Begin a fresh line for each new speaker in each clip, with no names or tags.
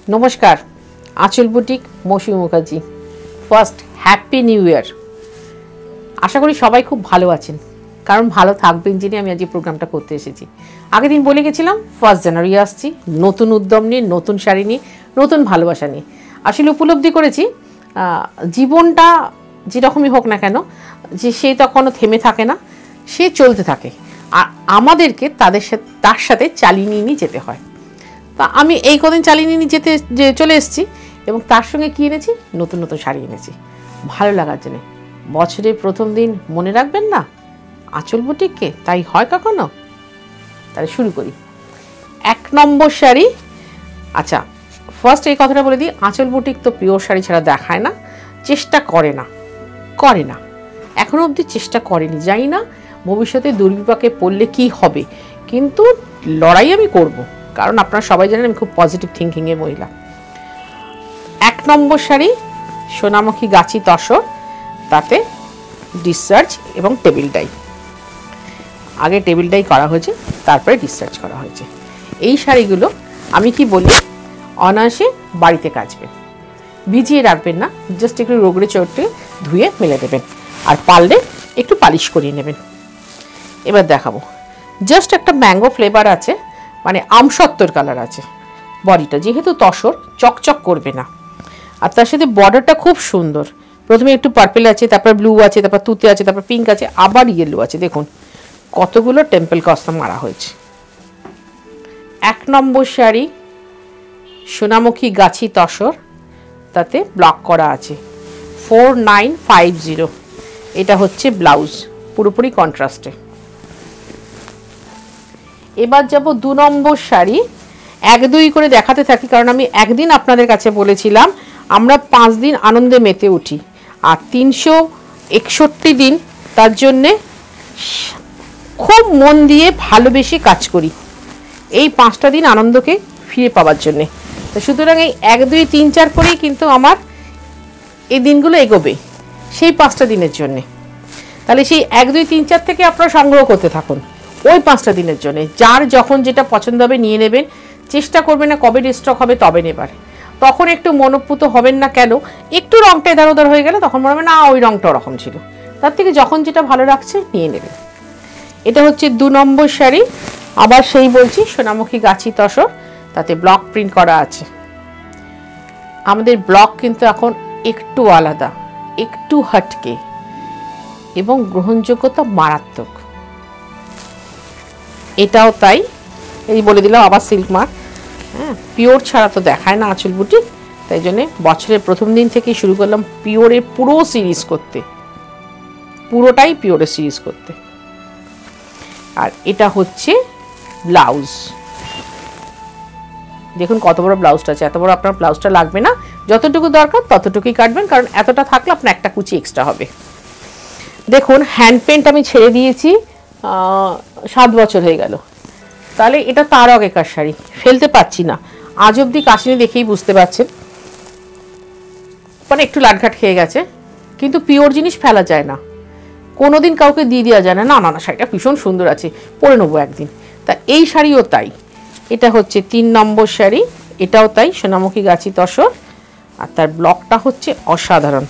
नमस्कार Anchal boutique Mousumi Mukherjee first happy new year आशा करी सबाई खूब भालो आछेन कारण भालो थाकबेन जेने आमि आज प्रोग्रामटा करते एसेछि। आगे दिन बोले गेছিলাম फार्स्ट জানুয়ারি आसछि नतून उद्यम निये नतून शाड़ी निये नतून भालोबासा निये आसले उपलब्धि करेछि जीवनटा जेरकमই হোক না কেন যে সে তখনো থেমে থাকে না সে চলতে থাকে আর আমাদেরকে তার সাথে চালিয়ে নিয়ে যেতে হয়। তা আমি এই কদিন চালিয়ে নিয়ে যেতে চলে এসেছি এবং তার সঙ্গে কি এনেছি নতুন নতুন শাড়ি এনেছি ভালো লাগার জন্য। বছরের প্রথম দিন মনে রাখবেন না আঁচল বুটিককে, তাই হয় কখনো? তাহলে শুরু করি। এক নম্বর শাড়ি। আচ্ছা ফার্স্ট এই কথাটা বলে দিই, আঁচল বুটিক তো পিওর শাড়ি ছাড়া দেখায় না, চেষ্টা করে না এখনো অবধি চেষ্টা করেনি। জানি না ভবিষ্যতে দুর্বিপাকে পড়লে কি হবে, কিন্তু লড়াই আমি করব কারণ আপনারা সবাই জানেন আমি খুব পজিটিভ থিঙ্কিং এর মহিলা। এক নম্বর শাড়ি সোনামুখী গাছি তসর, তাতে ডিসচার্জ এবং টেবিল ডাই। আগে টেবিল ডাই করা হয়েছে তারপরে ডিসচার্জ করা হয়েছে। এই শাড়িগুলো আমি কি বলি অনায়াসে বাড়িতে কাচবেন, ভিজিয়ে রাখবেন না, জাস্ট একটু রগড়ে চটে ধুয়ে মেলে দেবেন আর পারলে একটু পালিশ করিয়ে নেবেন। এবার দেখাবো জাস্ট একটা ম্যাঙ্গো ফ্লেভার আছে, মানে আমসত্তর কালার আছে। বডিটা যেহেতু তসর চকচক করবে না আর তার সাথে বর্ডারটা খুব সুন্দর। প্রথমে একটু পার্পল আছে, তারপর ব্লু আছে, তারপর তুতে আছে, তারপর পিঙ্ক আছে, আবার ইয়েলো আছে। দেখুন কতগুলো টেম্পল কস্তা মারা হয়েছে। এক নম্বর শাড়ি সোনামুখী গাছি তসর, তাতে ব্লক করা আছে 4950। এটা হচ্ছে ব্লাউজ, পুরোপুরি কন্ট্রাস্টে। এবার যাব দু নম্বর শাড়ি। এক দুই করে দেখাতে থাকি কারণ আমি একদিন আপনাদের কাছে বলেছিলাম আমরা 5 দিন আনন্দে মেতে উঠি আর 361 দিন তার জন্যে খুব মন দিয়ে ভালোবেসে কাজ করি এই 5টা দিন আনন্দকে ফিরে পাওয়ার জন্যে। তো সুতরাং এই 1 2 3 4 করেই কিন্তু আমার এই দিনগুলো এগোবে সেই 5টা দিনের জন্যে। তাহলে সেই 1 2 3 4 থেকে আপনারা সংগ্রহ করতে থাকুন ওই 5টা দিনের জন্য। যার যখন যেটা পছন্দ হবে নিয়ে নেবেন, চেষ্টা করবেন না কবে স্টক হবে তবে নেবার। তখন একটু মনোপুত হবেন না, কেন একটু রংটা এধার ওধার হয়ে গেলে তখন মনে হবে না ওই রংটা ওরকম ছিল। তার থেকে যখন যেটা ভালো লাগছে নিয়ে নেবেন। এটা হচ্ছে 2 নম্বর শাড়ি। আবার সেই বলছি সোনামুখী গাছি তসর, তাতে ব্লক প্রিন্ট করা আছে। আমাদের ব্লক কিন্তু এখন একটু আলাদা, একটু হটকে এবং গ্রহণযোগ্যতা মারাত্মক। এটাও তাই, এই বলে দিলাম আবার সিল্ক মার্ক। হ্যাঁ, পিওর ছাড়া তো দেখায় না আঁচল বুটিক, তাই জন্যে বছরের প্রথম দিন থেকেই শুরু করলাম পিওরের পুরো সিরিজ করতে, পুরোটাই পিওরের সিরিজ করতে। আর এটা হচ্ছে ব্লাউজ। দেখুন কত বড় ব্লাউজটা আছে, এত বড় আপনার ব্লাউজটা লাগবে না, যতটুকু দরকার ততটুকুই কাটবেন কারণ এতটা থাকলে আপনার একটা কুচি এক্সট্রা হবে। দেখুন হ্যান্ড পেন্ট আমি ছেড়ে দিয়েছি 7 বছর হয়ে গেল, তাহলে এটা তার আগেকার শাড়ি, ফেলতে পাচ্ছি না। আজ অবধি কাশিনি দেখেই বুঝতে পারছেন, মানে একটু লাটঘাট খেয়ে গেছে, কিন্তু পিওর জিনিস ফেলা যায় না, কোনোদিন কাউকে দিয়ে দেওয়া যায় না। না না না শাড়িটা ভীষণ সুন্দর আছে, পরে নেবো একদিন। তা এই শাড়িও তাই। এটা হচ্ছে 3 নম্বর শাড়ি, এটাও তাই সোনামুখী গাছি তসর আর তার ব্লকটা হচ্ছে অসাধারণ।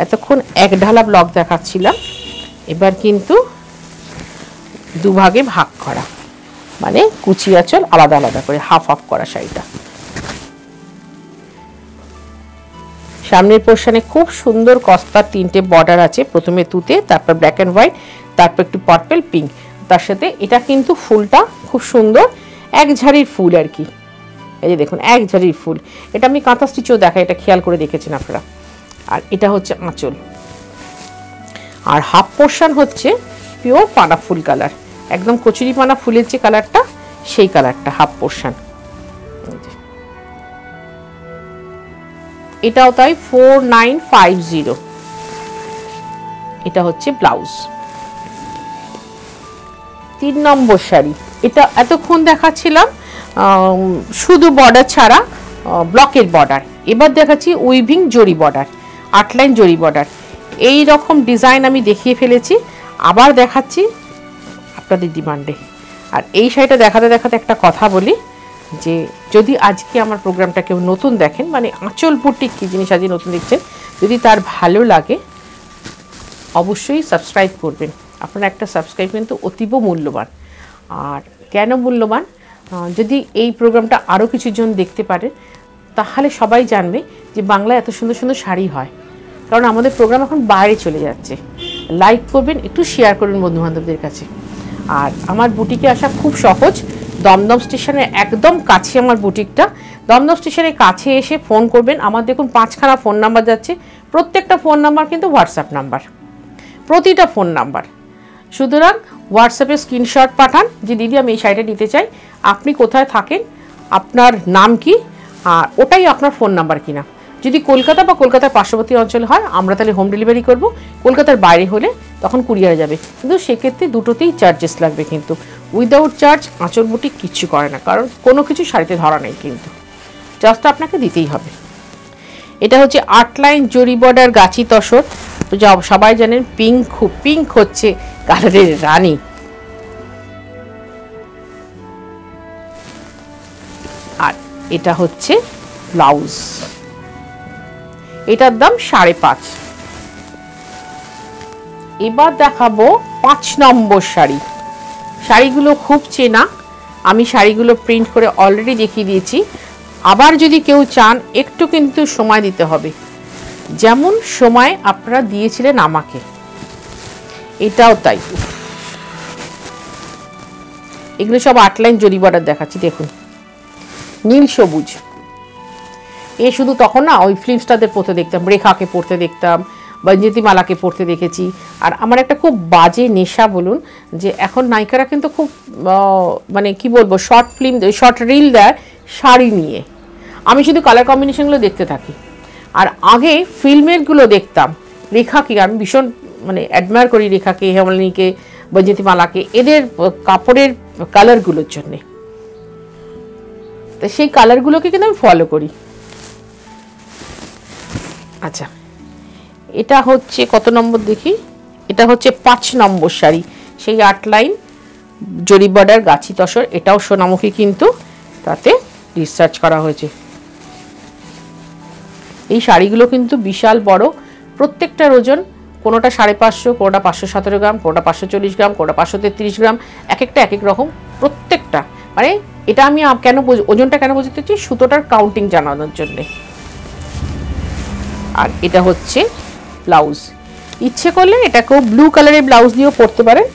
এতক্ষণ এক ঢালা ব্লক দেখাচ্ছিলাম, এবার কিন্তু দুভাগে ভাগ করা, মানে কুচি আঁচল আলাদা আলাদা করে হাফ হাফ করা শাড়িটা। সামনের পোর্শনে খুব সুন্দর কস্তার 3টে বর্ডার আছে, প্রথমে তুতে, তারপর ব্ল্যাক অ্যান্ড হোয়াইট, তারপর একটু পার্পল পিঙ্ক। তার সাথে এটা কিন্তু ফুলটা খুব সুন্দর এক ঝাড়ির ফুল আর কি। এই যে দেখুন এক ঝাড়ির ফুল, এটা আমি কাঁথা স্টিচও দেখাই, এটা খেয়াল করে দেখেছেন আপনারা। আর এটা হচ্ছে আঁচল, আর হাফ পোর্শন হচ্ছে পিওর পানা ফুল কালার, একদম কচুরি পানা ফুলের যে কালারটা সেই কালারটা হাফ পোর্শন। এটাও তাই 4950। এটা হচ্ছে ব্লাউজ। 3 নম্বর শাড়ি, এটা এতক্ষণ দেখাচ্ছিলাম শুধু বর্ডার ছাড়া ব্লকের বর্ডার, এবার দেখাচ্ছি উইভিং জরি বর্ডার, 8 লাইন জরি বর্ডার। এই রকম ডিজাইন আমি দেখিয়ে ফেলেছি, আবার দেখাচ্ছি আপনাদের ডিমান্ডে। আর এই শাড়িটা দেখাতে দেখাতে একটা কথা বলি, যে যদি আজকে আমার প্রোগ্রামটা কেউ নতুন দেখেন, মানে আঁচল বুটিক কী জিনিস আজকে নতুন দেখছেন, যদি তার ভালো লাগে অবশ্যই সাবস্ক্রাইব করবেন। আপনার একটা সাবস্ক্রাইব কিন্তু অতীব মূল্যবান। আর কেন মূল্যবান, যদি এই প্রোগ্রামটা আরও কিছুজন দেখতে পারে তাহলে সবাই জানবে যে বাংলায় এত সুন্দর সুন্দর শাড়ি হয়। কারণ আমাদের প্রোগ্রাম এখন বাইরে চলে যাচ্ছে। লাইক করবেন, একটু শেয়ার করবেন বন্ধুবান্ধবদের কাছে। আর আমার বুটিকে আসা খুব সহজ, দমদম স্টেশনের একদম কাছে আমার বুটিকটা। দমদম স্টেশনের কাছে এসে ফোন করবেন। আমার দেখুন 5খানা ফোন নাম্বার যাচ্ছে, প্রত্যেকটা ফোন নাম্বার কিন্তু হোয়াটসঅ্যাপ নাম্বার, প্রতিটা ফোন নাম্বার। সুতরাং হোয়াটসঅ্যাপে স্ক্রিনশট পাঠান যে দিদি আমি এই শাড়িটা নিতে চাই, আপনি কোথায় থাকেন, আপনার নাম কি, আর ওটাই আপনার ফোন নাম্বার কিনা। যদি কলকাতা বা কলকাতার পার্শ্ববর্তী অঞ্চল হয় আমরা তাহলে হোম ডেলিভারি করব, কলকাতার বাইরে হলে তখন কুরিয়ারে যাবে। কিন্তু সেক্ষেত্রে দুটোতেই চার্জেস লাগবে, কিন্তু উইদাউট চার্জ আঁচল বুটিক কিচ্ছু করে না, কারণ কোনো কিছু শাড়িতে ধরা নেই, কিন্তু চার্জটা আপনাকে দিতেই হবে। এটা হচ্ছে 8 লাইন জরি বর্ডার গাছি তসর, যা সবাই জানেন পিঙ্ক হচ্ছে কালারের রানী। আর এটা হচ্ছে ব্লাউজ, এটার দাম 5.5। এবার দেখাবো 5 নম্বর শাড়ি। শাড়িগুলো খুব চেনা, আমি শাড়িগুলো প্রিন্ট করে অলরেডি দেখিয়ে দিয়েছি। আবার যদি কেউ চান একটু কিন্তু সময় দিতে হবে, যেমন সময় আপনারা দিয়েছিলেন আমাকে। এটাও তাই, এগুলো সব 8 লাইন জরি বর্ডার দেখাচ্ছি, দেখুন নীল সবুজ। এ শুধু তখন না ওই ফিল্মস্টারদের পরতে দেখতাম, রেখাকে পরতে দেখতাম, বঞ্জেতি মালাকে পরতে দেখেছি। আর আমার একটা খুব বাজে নেশা বলুন, যে এখন নায়িকারা কিন্তু খুব মানে কি বলবো, শর্ট রিল দেয় শাড়ি নিয়ে। আমি শুধু কালার কম্বিনেশনগুলো দেখতে থাকি। আর আগে ফিল্মেরগুলো দেখতাম, রেখাকে আমি ভীষণ মানে অ্যাডমায়ার করি, রেখাকে, হেমালিনীকে, বঞ্জেতি মালাকে, এদের কাপড়ের কালারগুলোর জন্যে। তো সেই কালারগুলোকে কিন্তু আমি ফলো করি। আচ্ছা, এটা হচ্ছে কত নম্বর দেখি, এটা হচ্ছে 5 নম্বর শাড়ি, সেই 8 লাইন জরি বর্ডার গাছি তসর। এটাও সোনামুখী, কিন্তু তাতে রিসার্চ করা হয়েছে। এই শাড়িগুলো কিন্তু বিশাল বড়, প্রত্যেকটার ওজন কোনোটা 550, কোনোটা 517 গ্রাম, কোনোটা 540 গ্রাম, কোনোটা 533 গ্রাম, এক একটা এক এক রকম প্রত্যেকটা। মানে এটা আমি কেন ওজনটা কেন বোঝাতে চাচ্ছি, সুতোটার কাউন্টিং জানানোর জন্যে। আর এটা হচ্ছে ব্লাউজ, ইচ্ছে করলে এটাকেও ব্লু কালারের ব্লাউজ দিয়েও পরতে পারেন,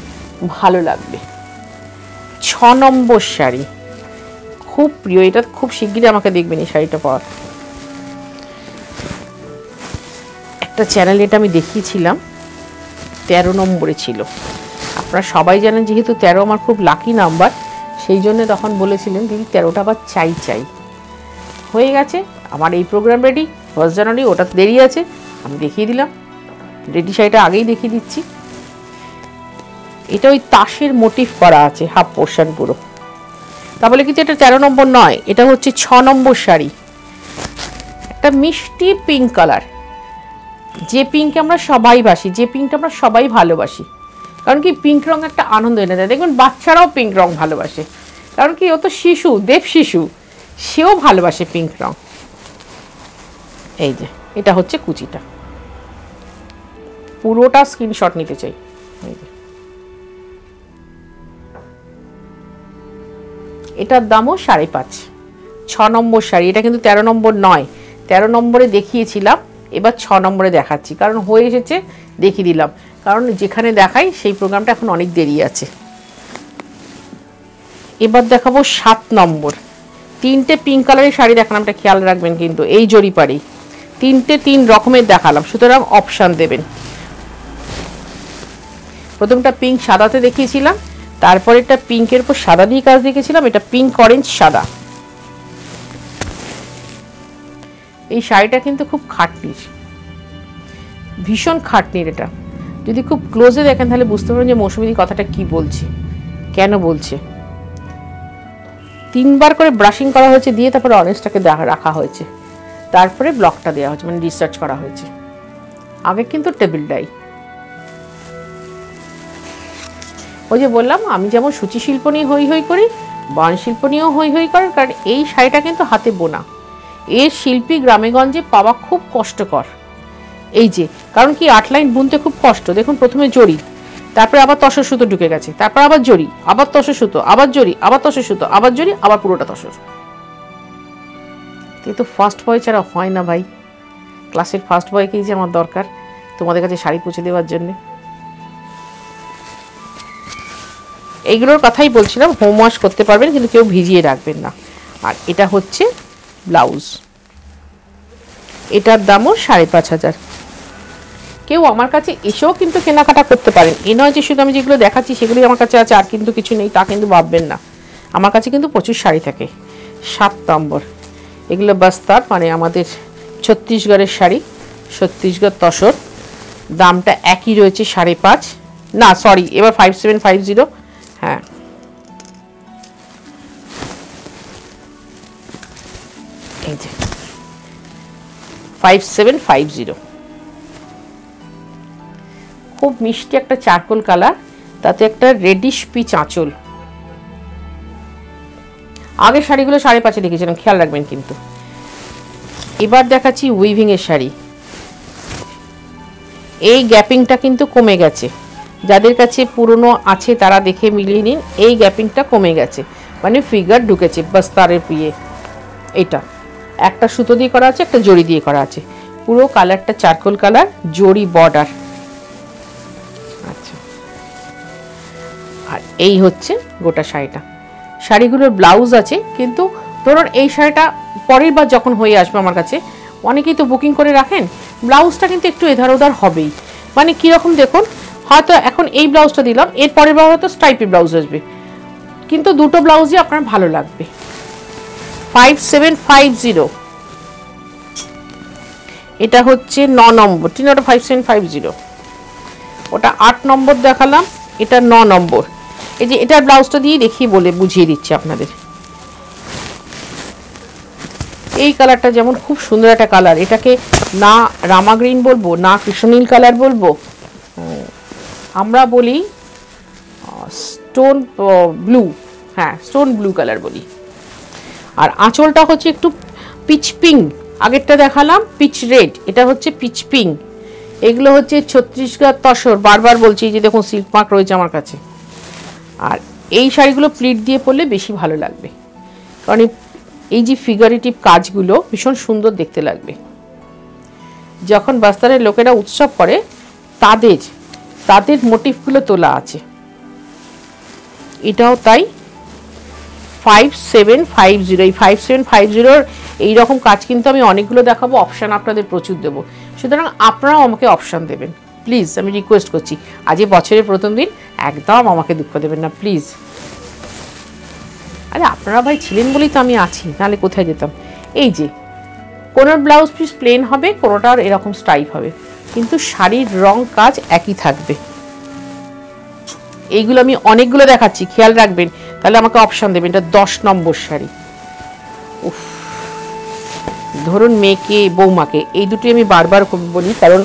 ভালো লাগবে। 6 নম্বর শাড়ি খুব প্রিয়, এটা খুব শিগগিরই আমাকে দেখবেন এই শাড়িটা পাওয়ার। একটা চ্যানেলে এটা আমি দেখিয়েছিলাম, 13 নম্বরে ছিল। আপনারা সবাই জানেন যেহেতু 13 আমার খুব লাকি নাম্বার, সেই জন্য তখন বলেছিলেন দিদি 13টা আবার চাই। হয়ে গেছে আমার এই প্রোগ্রাম রেডি, 1 জানুয়ারি, ওটা দেরি আছে, আমি দেখিয়ে দিলাম। রেডি শাড়িটা আগেই দেখিয়ে দিচ্ছি। এটা ওই তাসের মোটিভ করা আছে হাফ পোর্শন পুরো, তাহলে কিন্তু এটা 13 নম্বর নয়, এটা হচ্ছে 6 নম্বর শাড়ি। একটা মিষ্টি পিঙ্ক কালার, যে পিঙ্কে আমরা সবাই বাসি, যে পিঙ্কটা আমরা সবাই ভালোবাসি। কারণ কি পিঙ্ক রং একটা আনন্দ এনে দেয়, দেখবেন বাচ্চারাও পিঙ্ক রং ভালোবাসে। কারণ কি ও তো শিশু, দেব শিশু, সেও ভালোবাসে পিঙ্ক রং। এই যে এটা হচ্ছে কুচিটা, পুরোটা স্ক্রিনশট নিতে চাই। এই যে এটার দামও 5.5। 6 নম্বর শাড়ি, এটা কিন্তু 13 নম্বর নয়, 13 নম্বরে দেখিয়েছিলাম, এবার 6 নম্বরে দেখাচ্ছি, কারণ হয়ে এসেছে দেখিয়ে দিলাম। কারণ যেখানে দেখাই সেই প্রোগ্রামটা এখন অনেক দেরি আছে। এবার দেখাবো 7 নম্বর। 3টে পিঙ্ক কালারের শাড়ি দেখালাম, এটা খেয়াল রাখবেন কিন্তু এই জরিপাড়ি 3 রকমের দেখালাম, সুতরাং অপশান দেবেন। প্রথমটা পিঙ্ক সাদাতে দেখিয়েছিলাম, তারপরে এটা পিঙ্কের উপর সাদা দিয়ে কাজ দেখিয়েছিলাম, এটা পিঙ্ক অরেঞ্জ সাদা। এই শাড়িটা কিন্তু খুব খাটনির, ভীষণ খাটনির। এটা যদি খুব ক্লোজে দেখেন তাহলে বুঝতে পারবেন যে মৌসুমী কথাটা কি বলছে, কেন বলছে। 3 বার করে ব্রাশিং করা হয়েছে, দিয়ে তারপরে অরেঞ্জটাকে রাখা হয়েছে, তারপরে ব্লকটা দেওয়া হয়েছে, মানে রিসার্চ করা হয়েছে। আগে কিন্তু টেবিল ডাই। ওই যে বললাম আমি যেমন সূচি শিল্প নিয়ে হই হই করি, বয়ন শিল্প নিয়েও হই হই করেন, কারণ এই শাড়িটা কিন্তু হাতে বোনা। এর শিল্পী গ্রামেগঞ্জে পাওয়া খুব কষ্টকর। এই যে, কারণ কি 8 লাইন বুনতে খুব কষ্ট। দেখুন প্রথমে জড়ি, তারপরে আবার তসর সুতো ঢুকে গেছে, তারপর আবার জড়ি, আবার তসর সুতো, আবার জড়ি, আবার তসর সুতো, আবার জড়ি, আবার পুরোটা তসর। তো ফার্স্ট বয় ছাড়া হয় না ভাই। ক্লাসের ফার্স্ট বয়কেই যে আমার দরকার তোমাদের কাছে শাড়ি পৌঁছে দেওয়ার জন্য। এইগুলোর কথাই বলছিলাম, হোম ওয়াশ করতে পারবেন কিন্তু কেউ ভিজিয়ে রাখবেন না। আর এটা হচ্ছে ব্লাউজ, এটার দামও 5,500। কেউ আমার কাছে এসেও কিন্তু কেনাকাটা করতে পারেন। এ নয় যে শুধু আমি যেগুলো দেখাচ্ছি সেগুলি আমার কাছে আছে আর কিন্তু কিছু নেই, তা কিন্তু ভাববেন না। আমার কাছে কিন্তু প্রচুর শাড়ি থাকে। 7 নম্বর, এগুলো বস্তার মানে আমাদের ছত্তিশগড়ের শাড়ি, ছত্তিশগড় তসর। দামটা একই রয়েছে 5.5, না সরি এবার 5750। হ্যাঁ, এই যে 5750। খুব মিষ্টি একটা চারকোল কালার, তাতে একটা রেডিশ পিচ আঁচল। আগের শাড়িগুলো 5.5 লিখেছিলাম, খেয়াল রাখবেন কিন্তু। এবার দেখাচ্ছি উইভিং এর শাড়ি। এই গ্যাপিংটা কিন্তু কমে গেছে, যাদের কাছে পুরনো আছে তারা দেখে মিলিয়ে নিন। এই গ্যাপিংটা কমে গেছে, মানে ফিগার ঢুকেছে বস্তারের পিয়ে। এটা একটা সুতো দিয়ে করা আছে, একটা জড়ি দিয়ে করা আছে। পুরো কালারটা চারকোল কালার, জড়ি বর্ডার। আচ্ছা, আর এই হচ্ছে গোটা শাড়িটা। শাড়িগুলোর ব্লাউজ আছে, কিন্তু ধরুন এই শাড়িটা পরের বার যখন হয়ে আসবে আমার কাছে, অনেকেই তো বুকিং করে রাখেন, ব্লাউজটা কিন্তু একটু এধার ওধার হবেই। মানে কীরকম দেখুন, হয়তো এখন এই ব্লাউজটা দিলাম, এর পরের বার হয়তো স্ট্রাইপের ব্লাউজ আসবে, কিন্তু দুটো ব্লাউজই আপনার ভালো লাগবে। 5750। এটা হচ্ছে 9 নম্বর, ওটা 5750। ওটা 8 নম্বর দেখালাম, এটা 9 নম্বর। এই যে এটার ব্লাউজটা দিয়ে দেখিয়ে বলে বুঝিয়ে দিচ্ছি আপনাদের। এই কালারটা যেমন খুব সুন্দর একটা কালার, এটাকে না রামা গ্রিন বলবো না কৃষ্ণনীল কালার বলবো, আমরা বলি স্টোন ব্লু। হ্যাঁ, স্টোন ব্লু কালার বলি। আর আঁচলটা হচ্ছে একটু পিচ পিঙ্ক, আগেরটা দেখালাম পিচ রেড, এটা হচ্ছে পিচ পিঙ্ক। এগুলো হচ্ছে ছত্তিশগড় তসর, বারবার বলছি যে দেখুন সিল্ক মার্ক রয়েছে আমার কাছে। আর এই শাড়িগুলো প্লিট দিয়ে পরলে বেশি ভালো লাগবে, কারণ এই যে ফিগারেটিভ কাজগুলো ভীষণ সুন্দর দেখতে লাগবে। যখন বাস্তারের লোকেরা উৎসব করে তাদের মোটিভগুলো তোলা আছে। এটাও তাই, 5750। এই 5750 এইরকম কাজ কিন্তু আমি অনেকগুলো দেখাবো, অপশান আপনাদের প্রচুর দেবো। সুতরাং আপনারাও আমাকে অপশান দেবেন প্লিজ, আমি রিকোয়েস্ট করছি। আজ বছরের প্রথম দিন, একদম আমাকে দুঃখ দেবেন না প্লিজ। আরে আপনারা ভাই ছিলেন বলেই তো আমি আছি, নাহলে কোথায় যেতাম। এই যে কোনো ব্লাউজ পিস প্লেন হবে, কোনোটার এরকম স্টাইপ হবে, কিন্তু শাড়ির রং কাজ একই থাকবে। এইগুলো আমি অনেকগুলো দেখাচ্ছি, খেয়াল রাখবেন, তাহলে আমাকে অপশান দেবেন। এটা 10 নম্বর শাড়ি। উফ, ধরুন মেয়েকে বৌমাকে, এই দুটোই আমি বারবার বলি, কারণ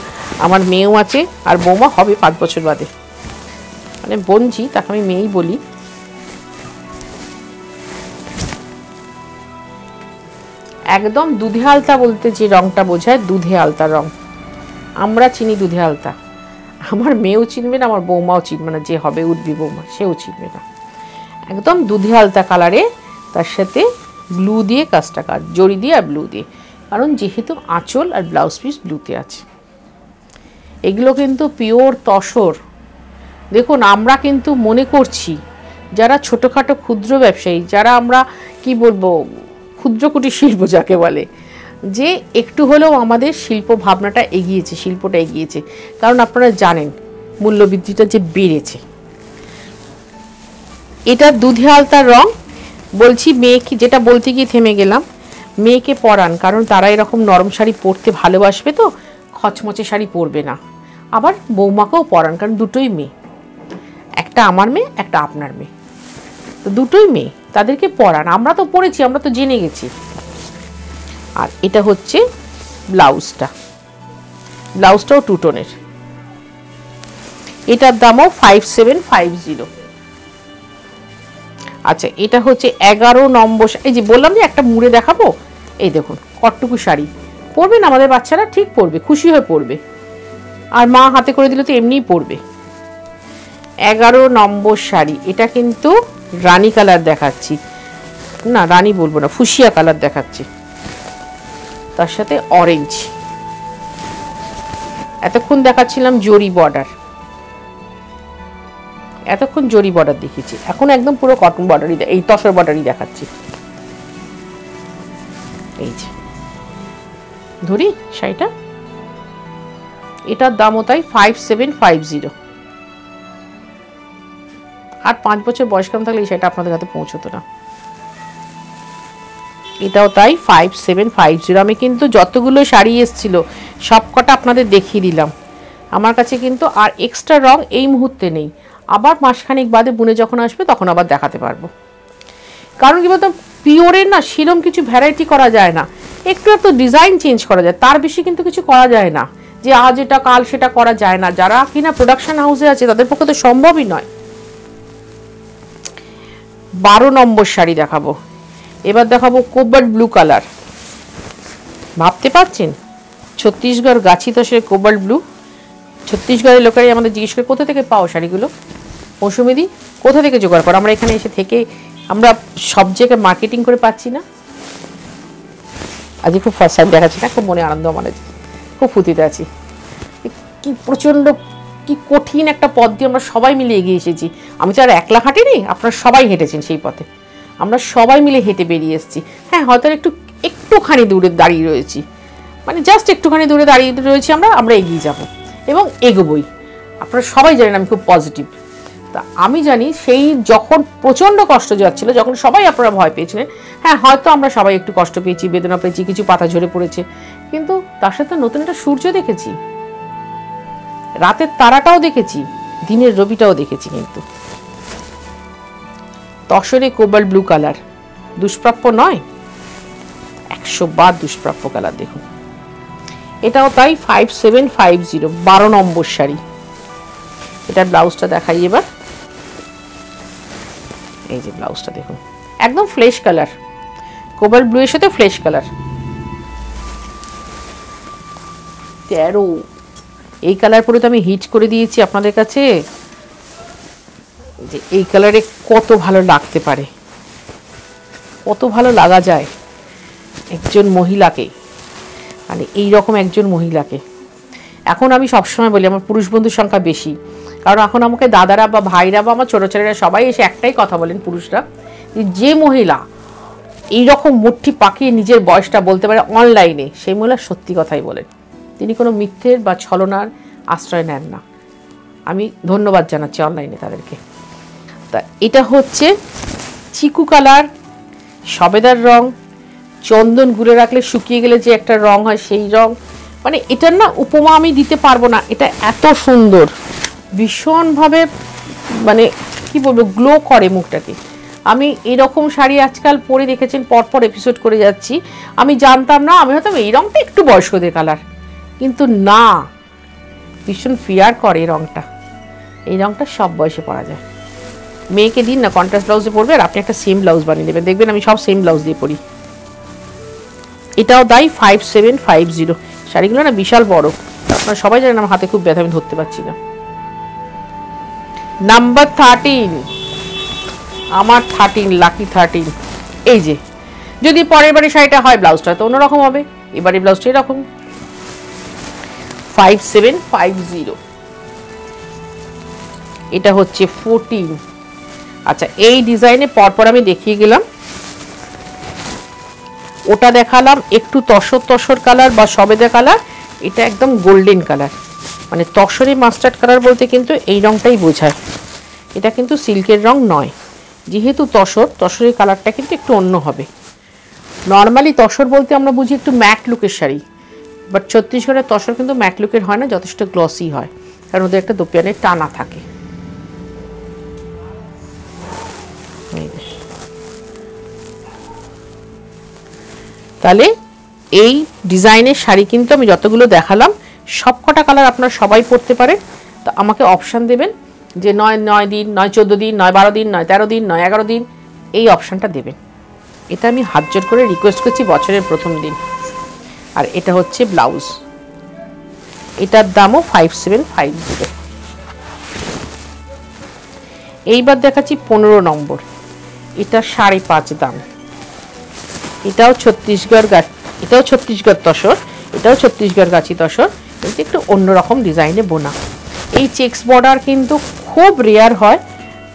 আমার মেয়েও আছে আর বৌমা হবে 5 বছর বাদে, মানে বোনঝি, তাকে আমি মেয়েই বলি। একদম দুধে আলতা বলতে যে রংটা বোঝায়, দুধে আলতা রং। আমরা চিনি দুধে আলতা, আমার মেয়েও চিনবে না, আমার বৌমাও চিনবে না, যে হবে উঠবি বৌমা সেও চিনবে না। একদম দুধে আলতা কালারে, তার সাথে ব্লু দিয়ে কাজটা কাজ, জড়ি দিয়ে আর ব্লু দিয়ে, কারণ যেহেতু আঁচল আর ব্লাউজ পিস ব্লুতে আছে। এগুলো কিন্তু পিওর তসর। দেখুন আমরা কিন্তু মনে করছি যারা ছোটোখাটো ক্ষুদ্র ব্যবসায়ী, যারা আমরা কি বলবো ক্ষুদ্র কুটির শিল্প যাকে বলে, যে একটু হলেও আমাদের শিল্প ভাবনাটা এগিয়েছে, শিল্পটা এগিয়েছে, কারণ আপনারা জানেন মূল্যবৃদ্ধিটা যে বেড়েছে। এটা দুধে আলতার রং বলছি। মেয়েকে যেটা বলতে গিয়ে থেমে গেলাম, মেয়েকে পরান, কারণ তারা এরকম নরম শাড়ি পরতে ভালোবাসবে, তো খচমচে শাড়ি পরবে না। আবার বৌমাকেও পরান, কারণ দুটোই মেয়ে, একটা আমার মেয়ে একটা আপনার মেয়ে, তো দুটোই মেয়ে, তাদেরকে পরান। আমরা তো পড়েছি, আমরা তো জেনে গেছি। আর এটা হচ্ছে ব্লাউজটা, ব্লাউজটাও 2 টোনের। এটার দামও 5750। আচ্ছা এটা হচ্ছে 11 নম্বর, এই যে বললাম যে একটা মুড়ে দেখাবো, এই দেখুন কটটুকু শাড়ি পরবে না আমাদের বাচ্চারা, ঠিক পরবে, খুশি হয়ে পরবে, আর মা হাতে করে দিলে তো এমনিই পরবে। 11 নম্বর শাড়ি, এটা কিন্তু রানী কালার দেখাচ্ছি, না রানী বলবো না, ফুসিয়া কালার দেখাচ্ছি, তার সাথে অরেঞ্জ। এতক্ষণ দেখাচ্ছিলাম জরি বর্ডার, এতক্ষণ জরি বর্ডার দেখিয়েছি, এখন একদম পুরো কটন বর্ডারই, এই তসর বর্ডারই দেখাচ্ছি। এই যে ধরি শাড়িটা, এটার দামও তাই 5750। আর 5 বছর বয়স কম থাকলে এই শাড়িটা আপনাদের হাতে পৌঁছতো না। এটাও তাই 5750। আমি কিন্তু যতগুলো শাড়ি এসেছিল সবকটা আপনাদের দেখিয়ে দিলাম। আমার কাছে কিন্তু আর এক্সট্রা রং এই মুহূর্তে নেই, আবার মাসখানেক বাদে বুনে যখন আসবে তখন আবার দেখাতে পারবো। কারণ কি বলতো, পিওরের না সেরকম কিছু ভ্যারাইটি করা যায় না, একটু একটু ডিজাইন চেঞ্জ করা যায়, তার বেশি কিন্তু কিছু করা যায় না, যে আজ এটা কাল সেটা করা যায় না। যারা কিনা প্রোডাকশন হাউসে আছে তাদের পক্ষে তো সম্ভবই নয়। 12 নম্বর শাড়ি দেখাবো, এবার দেখাবো কোবাল্ট ব্লু কালার। ভাবতে পারছেন ছত্তিশগড় গাছি তসের কোবাল্ট ব্লু। ছত্তিশগড়ের লোকেরাই আমাদের জিজ্ঞেস করে কোথা থেকে পাও শাড়িগুলো, মৌসুমিদি কোথা থেকে জোগাড় করো, আমরা এখানে এসে থেকে আমরা সব জায়গায় মার্কেটিং করে পাচ্ছি না। আজকে খুব ফার্স্ট টাইম দেখাচ্ছি না, খুব মনে আনন্দ আমার, খুব ফুর্তিতে আছি। কি প্রচণ্ড কি কঠিন একটা পথ দিয়ে আমরা সবাই মিলে এগিয়ে এসেছি। আমি তো আর একলা হাঁটিনি, আপনারা সবাই হেঁটেছেন সেই পথে, আমরা সবাই মিলে হেঁটে বেরিয়ে এসেছি। হ্যাঁ হয়তো একটুখানি দূরে দাঁড়িয়ে রয়েছি, মানে জাস্ট একটুখানি দূরে দাঁড়িয়ে রয়েছি, আমরা এগিয়ে যাব এবং এগোবই। আপনারা সবাই জানেন আমি খুব পজিটিভ। তা আমি জানি সেই যখন প্রচণ্ড কষ্ট যাচ্ছিল, যখন সবাই আপনারা ভয় পেয়েছিলেন, হ্যাঁ হয়তো আমরা সবাই একটু কষ্ট পেয়েছি, বেদনা পেয়েছি, কিছু পাতা ঝরে পড়েছে, কিন্তু তার সাথে নতুন একটা সূর্য দেখেছি, রাতের তারাটাও দেখেছি, দিনের রবিটাও দেখেছি। কিন্তু তসরে কোবাল্ট ব্লু কালার দুষ্প্রাপ্য নয়, 100 বার দুষ্প্রাপ্য কালার। দেখুন এটাও তাই 5750, 12 নম্বর শাড়ি। এটার ব্লাউজটা দেখাই এবার, এই যে ব্লাউজটা দেখুন, একদম ফ্লেশ কালার, কোবাল্ট ব্লু এর সাথে ফ্লেশ কালার। 13 এই কালার পরে তো আমি হিট করে দিয়েছি আপনাদের কাছে, যে এই কালারে কত ভালো লাগতে পারে, কত ভালো লাগা যায় একজন মহিলাকে, মানে এইরকম একজন মহিলাকে। এখন আমি সবসময় বলি আমার পুরুষ বন্ধুর সংখ্যা বেশি, কারণ এখন আমাকে দাদারা বা ভাইরা বা আমার ছোটো ছেলেরা সবাই এসে একটাই কথা বলেন পুরুষরা, যে মহিলা এইরকম মুঠি পাকিয়ে নিজের বয়সটা বলতে পারে অনলাইনে, সেই মহিলা সত্যি কথাই বলেন, তিনি কোনো মিথ্যের বা ছলনার আশ্রয় নেন না। আমি ধন্যবাদ জানাচ্ছি অনলাইনে তাদেরকে। তা এটা হচ্ছে চিকু কালার, সবেদার রং, চন্দন গুলে রাখলে শুকিয়ে গেলে যে একটা রং হয় সেই রং, মানে এটার না উপমা আমি দিতে পারবো না, এটা এত সুন্দর, ভীষণভাবে মানে কি বলবো গ্লো করে মুখটাকে। আমি এরকম শাড়ি আজকাল পরে দেখেছেন, পরপর এপিসোড করে যাচ্ছি, আমি জানতাম না, আমি হয়তো এই রংটা একটু বয়স্কদের কালার, কিন্তু না, ভীষণ ফিয়ার করে এই রংটা, এই রংটা সব বয়সে পরা যায়। মেয়েকে দিন না কন্ট্রাস্ট ব্লাউজে পরবে, আর আপনি একটা সেম ব্লাউজ বানিয়ে নেবেন, দেখবেন আমি সব সেম ব্লাউজ দিয়ে পরি। এটাও দাই 5750, শাড়িগুলো না বিশাল বড়, আপনারা সবাই জানেন আমার হাতে খুব ব্যথা, আমি ধরতে পারছি না। নাম্বার 13, আমার 13, লাকি 13। এই যে যদি পরের বারে শাড়িটা হয় ব্লাউজটা তো অন্যরকম হবে, এবারে ব্লাউজটা এরকম 5750। এটা হচ্ছে 14। আচ্ছা এই ডিজাইনে পরপর আমি দেখিয়ে গেলাম, ওটা দেখালাম একটু তসর তসর কালার বা সবেদা কালার, এটা একদম গোল্ডেন কালার, মানে তসরে মাস্টার্ড কালার বলতে কিন্তু এই রংটাই বোঝায়, এটা কিন্তু সিল্কের রং নয়, যেহেতু তসরের কালারটা কিন্তু একটু অন্য হবে। নর্মালি তসর বলতে আমরা বুঝি একটু ম্যাট লুকের শাড়ি, বাট ছত্তিশগড়ের তসর কিন্তু ম্যাট লুকের হয় না, যথেষ্ট গ্লসি হয়, কারণ ওদের একটা দোপিয়ানের টানা থাকে। তাহলে এই ডিজাইনের শাড়ি কিন্তু আমি যতগুলো দেখালাম সব কটা কালার আপনারা সবাই পরতে পারেন। তো আমাকে অপশান দেবেন যে 9 দিন, 14 দিন, 12 দিন, 13 দিন, 11 দিন, এই অপশানটা দেবেন। এটা আমি হাত জোর করে রিকোয়েস্ট করছি বছরের প্রথম দিন। আর এটা হচ্ছে ব্লাউজ, এটার দামও 5750। এইবার দেখাচ্ছি 15 নম্বর, এটা 5.5 দাম। এটাও ছত্তিশগড় তসর, এটাও ছত্তিশগড় গাছি তসর, কিন্তু একটু অন্যরকম ডিজাইনে বোনা। এই চেক্স বর্ডার কিন্তু খুব রেয়ার হয়,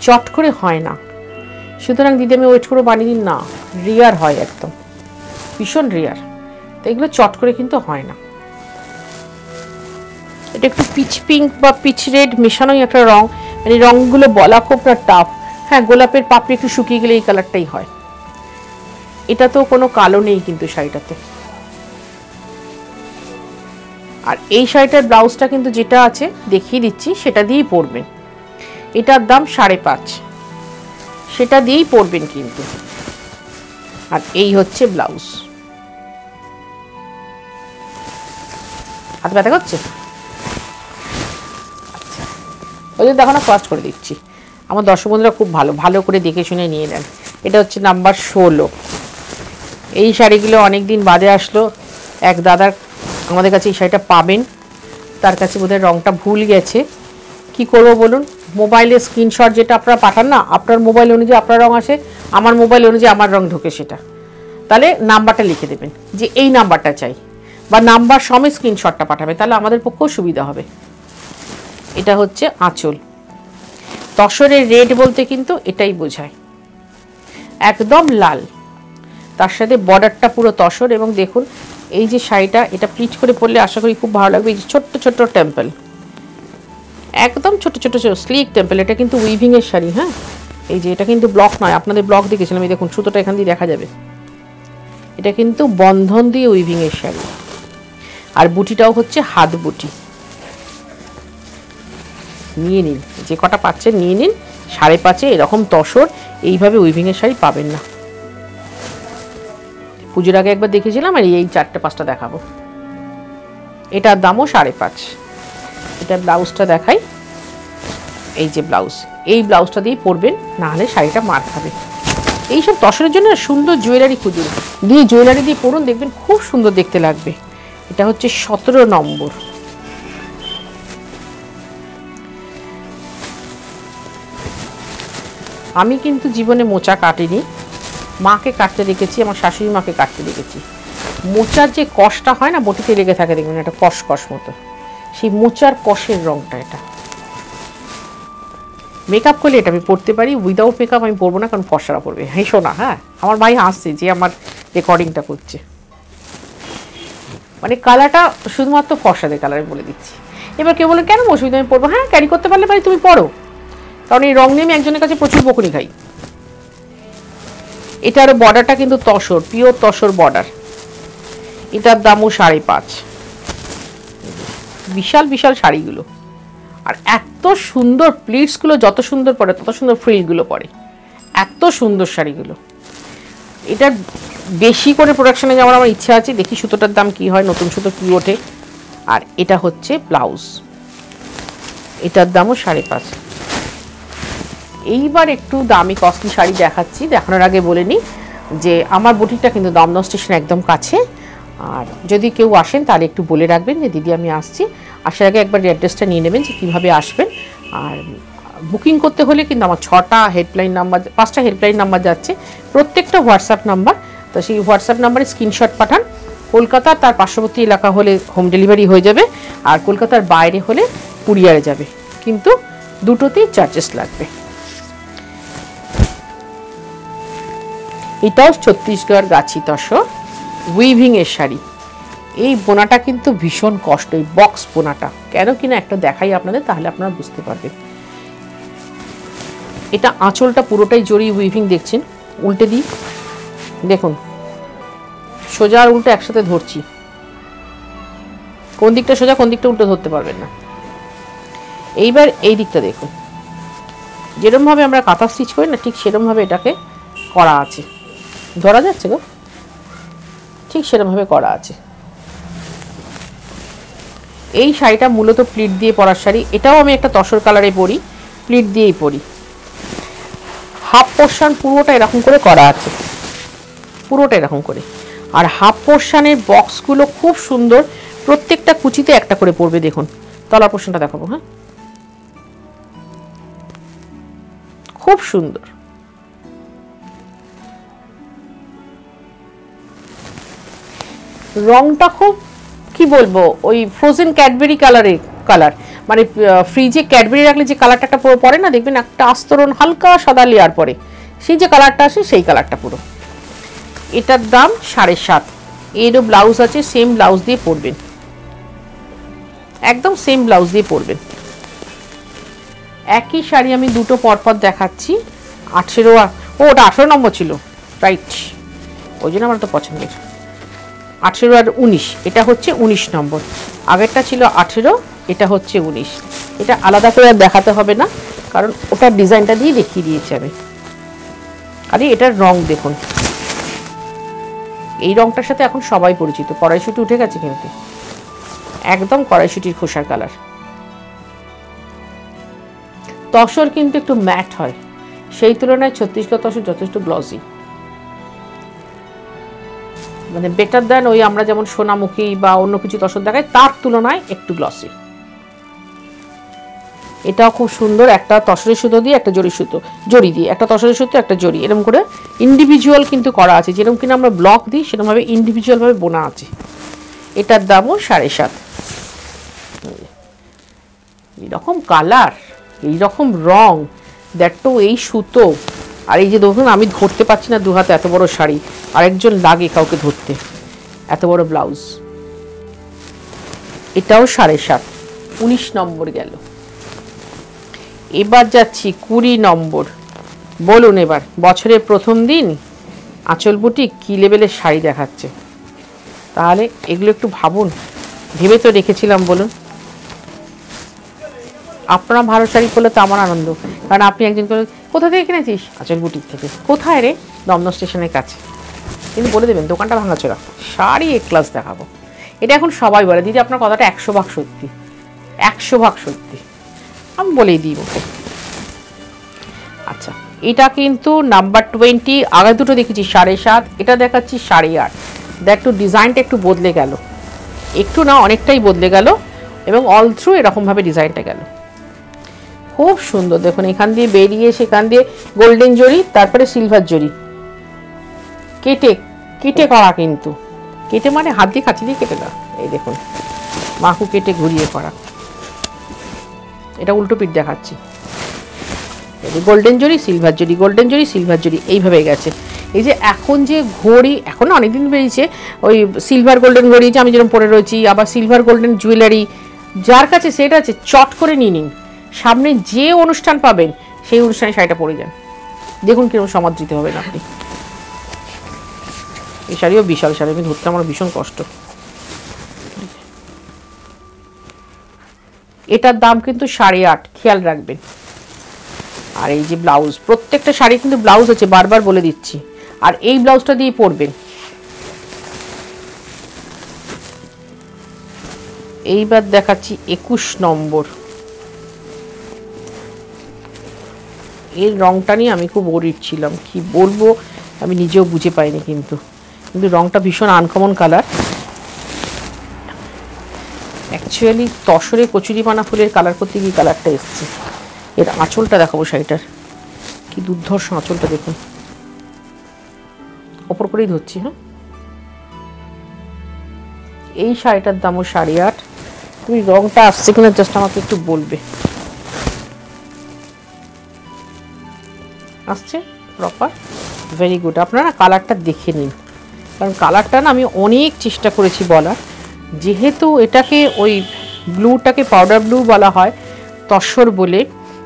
চট করে হয় না। সুতরাং দিদি আমি ওয়েট করে বানিয়ে দিন না, রেয়ার হয়, একদম ভীষণ রেয়ার। তো এগুলো চট করে কিন্তু হয় না। এটা একটু পিচ পিঙ্ক বা পিচ রেড মেশানোই একটা রং, মানে রঙগুলো বলা খুব না টাফ। হ্যাঁ, গোলাপের পাপড়ি একটু শুকিয়ে গেলে এই কালারটাই হয়। এটা তো কোনো কালো নেই কিন্তু শাড়িটাতে। আর এই শাড়িটার ব্লাউজটা কিন্তু যেটা আছে দেখিয়ে দিচ্ছি, সেটা দিয়েই পরবেন। এটার দাম 5.5, সেটা দিয়েই পরবেন কিন্তু। আর এই হচ্ছে ব্লাউজ। হাত ব্যথা করছে? আচ্ছা, ওই জন্য দেখো না, ফার্স্ট করে দিচ্ছি। আমার দর্শক বন্ধুরা খুব ভালো করে দেখে শুনে নিয়ে নেন। এটা হচ্ছে নাম্বার 16। এই শাড়িগুলো অনেক দিন বাদে আসলো। এক দাদার আমাদের কাছে এই শাড়িটা পাবেন, তার কাছে বোধহয় রঙটা ভুল গেছে। কি করব বলুন, মোবাইলে স্ক্রিনশট যেটা আপনারা পাঠান না, আপনার মোবাইল অনুযায়ী আপনার রঙ আসে, আমার মোবাইল অনুযায়ী আমার রঙ ঢোকে সেটা। তাহলে নাম্বারটা লিখে দেবেন যে এই নাম্বারটা চাই, বা নাম্বার সমেত স্ক্রিনশটটা পাঠাবে, তাহলে আমাদের পক্ষেও সুবিধা হবে। এটা হচ্ছে আঁচল। তসরের রেড বলতে কিন্তু এটাই বোঝায়, একদম লাল, তার সাথে বর্ডারটা পুরো তসর। এবং দেখুন এই যে শাড়িটা, এটা প্লিট করে পরলে আশা করি খুব ভালো লাগবে। এই যে ছোট্ট ছোট্ট টেম্পল, একদম ছোট স্লিক টেম্পল। এটা কিন্তু উইভিং এর শাড়ি। হ্যাঁ, এই যে এটা কিন্তু ব্লক নয়, আপনাদের ব্লক দেখেছিলাম। এই দেখুন সুতোটা এখান দিয়ে দেখা যাবে। এটা কিন্তু বন্ধন দিয়ে উইভিং এর শাড়ি। আর বুটিটাও হচ্ছে হাত বুটি। নিয়ে নিন, যে কটা পাচ্ছেন নিয়ে নিন। 5.5 এরকম তসর এইভাবে উইভিং এর শাড়ি পাবেন না। পুজোর আগে একবার দেখেছিলাম, আর এই 4-5টা দেখাবো। এটার দামও 5.5। এটা ব্লাউজটা দেখাই। এই যে ব্লাউজ, এই ব্লাউজটা দিয়ে পরবেন, না হলে শাড়িটা মার খাবে। এইসব তসরের জন্য সুন্দর জুয়েলারি খুঁজুন, দিয়ে জুয়েলারি দিয়ে পরুন, দেখবেন খুব সুন্দর দেখতে লাগবে। এটা হচ্ছে 17 নম্বর। আমি কিন্তু জীবনে মোচা কাটিনি, মাকে কাটতে দেখেছি, আমার শাশুড়ি মাকে কাটতে দেখেছি। মোচার যে কষটা হয় না, বটিতে লেগে থাকে, দেখবেন একটা কষ মতো, সেই মোচার কষের রংটা এটা। মেকআপ করলে এটা আমি পরতে পারি, উইদাউট মেকআপ আমি পরবো না, কারণ ফর্সারা পরবে। হেসো না। হ্যাঁ, আমার ভাই হাসছে যে আমার রেকর্ডিংটা করছে। মানে কালারটা শুধুমাত্র ফর্সাদের কালারে বলে দিচ্ছি। এবার কেউ বলে কেন অসুবিধা, আমি পরবো। হ্যাঁ, ক্যারি করতে পারলে ভাই তুমি পরো, কারণ এই রং নিয়ে আমি একজনের কাছে প্রচুর বকুনি খাই। এটার বর্ডারটা কিন্তু তসর, পিওর তসর বর্ডার। এটার দামও 5.5। বিশাল শাড়িগুলো, আর এত সুন্দর প্লিটসগুলো, যত সুন্দর পরে তত সুন্দর ফ্রিলগুলো পরে, এত সুন্দর শাড়িগুলো। এটা বেশি করে প্রোডাকশনে যাওয়ার আমার ইচ্ছা আছে, দেখি সুতোটার দাম কি হয়, নতুন সুতো কি ওঠে। আর এটা হচ্ছে ব্লাউজ, এটার দামও 5.5। এইবার একটু দামি কস্টলি শাড়ি দেখাচ্ছি। দেখানোর আগে বলে নিই যে আমার বুটিকটা কিন্তু দমদম স্টেশন একদম কাছে। আর যদি কেউ আসেন তাহলে একটু বলে রাখবেন যে দিদি আমি আসছি, আসার আগে একবার অ্যাড্রেসটা নিয়ে নেবেন যে কীভাবে আসবেন। আর বুকিং করতে হলে কিন্তু আমার 5টা হেল্পলাইন নাম্বার যাচ্ছে, প্রত্যেকটা হোয়াটসঅ্যাপ নাম্বার। তো সেই হোয়াটসঅ্যাপ নাম্বারে স্ক্রিনশট পাঠান। কলকাতার তার পার্শ্ববর্তী এলাকা হলে হোম ডেলিভারি হয়ে যাবে, আর কলকাতার বাইরে হলে কুরিয়ারে যাবে, কিন্তু দুটোতেই চার্জেস লাগবে। এটাও ছত্তিশগড় গাছি তসর উইভিং এর শাড়ি। এই বোনাটা কিন্তু ভীষণ কষ্ট, এই বক্স বোনাটা কেন কিনা একটা দেখাই আপনাদের, তাহলে আপনারা বুঝতে পারবেন। এটা আঁচলটা পুরোটাই জড়ি উইভিং দেখছেন। উল্টে দিই, দেখুন সোজা আর উল্টো একসাথে ধরছি, কোন দিকটা সোজা কোন দিকটা উল্টো ধরতে পারবেন না। এইবার এই দিকটা দেখুন, যেরকম ভাবে আমরা কাঁথা স্টিচ করি না, ঠিক সেরকম ভাবে এটাকে করা আছে। ধরা যাচ্ছে গো, ঠিক সেরকম ভাবে করা আছে। এই শাড়িটা মূলত প্লিট দিয়ে পরার শাড়ি। এটাও আমি একটা তসর কালারে পরি, প্লিট দিয়েই পরি। হাফ পোর্শন পুরোটা এরকম করে করা আছে, পুরোটা এরকম করে। আর হাফ পোর্শনের বক্সগুলো খুব সুন্দর, প্রত্যেকটা কুচিতে একটা করে পড়বে। দেখুন তলা পোর্শনটা দেখাবো, হ্যাঁ, খুব সুন্দর। রংটা খুব কি বলবো, ওই ফ্রোজেন ক্যাডবেরি কালারের কালার, মানে ফ্রিজে ক্যাডবেরি রাখলে যে কালারটা একটা পুরো পরে না, দেখবেন একটা আস্তরণ হালকা সাদা লেয়ার পরে, সেই যে কালারটা আসে সেই কালারটা পুরো। এটার দাম 7.5। এরও ব্লাউজ আছে, সেম ব্লাউজ দিয়ে পরবেন, একদম সেম ব্লাউজ দিয়ে পরবেন। একই শাড়ি আমি দুটো পরপর দেখাচ্ছি। 18, ওটা 18 নম্বর ছিল, রাইট, ওই জন্য আমার তো পছন্দের। 18 আর 19, এটা হচ্ছে 19 নম্বর। আগেরটা ছিল 18, এটা হচ্ছে 19। এটা আলাদা করে আর দেখাতে হবে না, কারণ ওটার ডিজাইনটা দিয়ে দেখিয়ে দিয়েছি আমি। আরে এটার রং দেখুন, এই রংটার সাথে এখন সবাই পরিচিত, কড়াইশুঁটি উঠে গেছে কিন্তু, একদম কড়াইশুঁটির খোসার কালার। তসর কিন্তু একটু ম্যাট হয়, সেই তুলনায় ছত্তিশগড় তসর যথেষ্ট গ্লসি, মানে বেটার দেন ওই আমরা যেমন সোনামুখী বা অন্য কিছু তসর দেখায় তার তুলনায় একটু গ্লসি। এটাও খুব সুন্দর, একটা তসরের সুতো দিয়ে একটা জড়ি দিয়ে, একটা তসরের সুতো একটা জড়ি, এরকম করে ইন্ডিভিজুয়াল কিন্তু করা আছে, যেরকম কিনা আমরা ব্লক দিই সেরকম ভাবে ইন্ডিভিজুয়াল ভাবে বোনা আছে। এটার দামও 7.5। এইরকম কালার, এইরকম রং, দ্যাট তো এই সুতো। আর এই যে দেখুন আমি ধরতে পারছি না দু হাতে, এত বড় শাড়ি, আরেকজন লাগে কাউকে ধরতে, এত বড় ব্লাউজ। এটাও 7.5, 19 নম্বর গেল। এবার যাচ্ছি 20 নম্বর। বলুন এবার, বছরের প্রথম দিন আঁচল বুটিক কি লেভেলের শাড়ি দেখাচ্ছে, তাহলে এগুলো একটু ভাবুন, ভেবে তো রেখেছিলাম বলুন। আপনারা ভালো শাড়ি পরলে তো আমার আনন্দ, কারণ আপনি একজন করে কোথা থেকে কিনেছিস, আঁচল বুটিক থেকে। কোথায় রে, দমদম স্টেশনের কাছে। কিন্তু বলে দেবেন দোকানটা ভাঙাচোরা, শাড়ি এ ক্লাস দেখাবো। এটা এখন সবাই বলে, দিদি আপনার কথাটা 100 ভাগ সত্যি, 100 ভাগ সত্যি, আমি বলেই দিই ওকে। আচ্ছা, এটা কিন্তু নাম্বার 20, আগে দুটো দেখেছি 7.5, এটা দেখাচ্ছি 8.5। একটু ডিজাইনটা একটু বদলে গেল, একটু না অনেকটাই বদলে গেল, এবং অল থ্রু এরকমভাবে ডিজাইনটা গেল। খুব সুন্দর দেখুন, এখান দিয়ে বেরিয়ে সেখান দিয়ে গোল্ডেন জরি, তারপরে সিলভার জরি, কেটে কেটে করা, কিন্তু কেটে মানে হাত দিয়ে কাঁচি দিয়ে কেটে দেওয়া। এই দেখুন মাকু কেটে ঘুরিয়ে করা। এটা উল্টো পিঠ দেখাচ্ছি, গোল্ডেন জরি সিলভার জরি, গোল্ডেন জরি সিলভার জরি, এইভাবে গেছে। এই যে এখন যে ঘড়ি, এখন অনেকদিন বেরিয়েছে ওই সিলভার গোল্ডেন ঘড়ি, যে আমি যেরকম পরে রয়েছি, আবার সিলভার গোল্ডেন জুয়েলারি, যার কাছে সেটা আছে চট করে নিয়ে নিন, সামনে যে অনুষ্ঠান পাবেন সেই অনুষ্ঠানে শাড়িটা পরে যান, দেখুন কিরকম সমাদৃত হবেন আপনি। এই শাড়িও বিশাল শাড়ি, আমি ধরতে আমার ভীষণ কষ্ট। এটার দাম কিন্তু 8.5, খেয়াল রাখবেন। আর এই যে ব্লাউজ, প্রত্যেকটা শাড়ি কিন্তু ব্লাউজ আছে, বারবার বলে দিচ্ছি, আর এই ব্লাউজটা দিয়ে পরবেন। এইবার দেখাচ্ছি 21 নম্বর। এর রংটা নিয়ে আমি খুব ওরিড ছিলাম, কি বলবো আমি নিজেও বুঝে পাইনি, কিন্তু রংটা ভীষণ আনকমন কালার। অ্যাকচুয়ালি তসরে কচুরিপানা ফুলের কালার করতে গিয়ে কালারটা এসছে। এর আঁচলটা দেখাবো শাড়িটার, কি দুর্ধর্ষ আঁচলটা দেখুন, ওপর করেই ধরছি। হ্যাঁ, এই শাড়িটার দামও 8.5। তুমি রংটা আসছে কিনা জাস্ট আমাকে একটু বলবে। আসছে প্রপার, ভেরি গুড। আপনারা কালারটা দেখে নিন, কারণ কালারটা না আমি অনেক চেষ্টা করেছি বলার, যেহেতু এটাকে ওই ব্লুটাকে পাউডার ব্লু বলা হয় তসর বলে,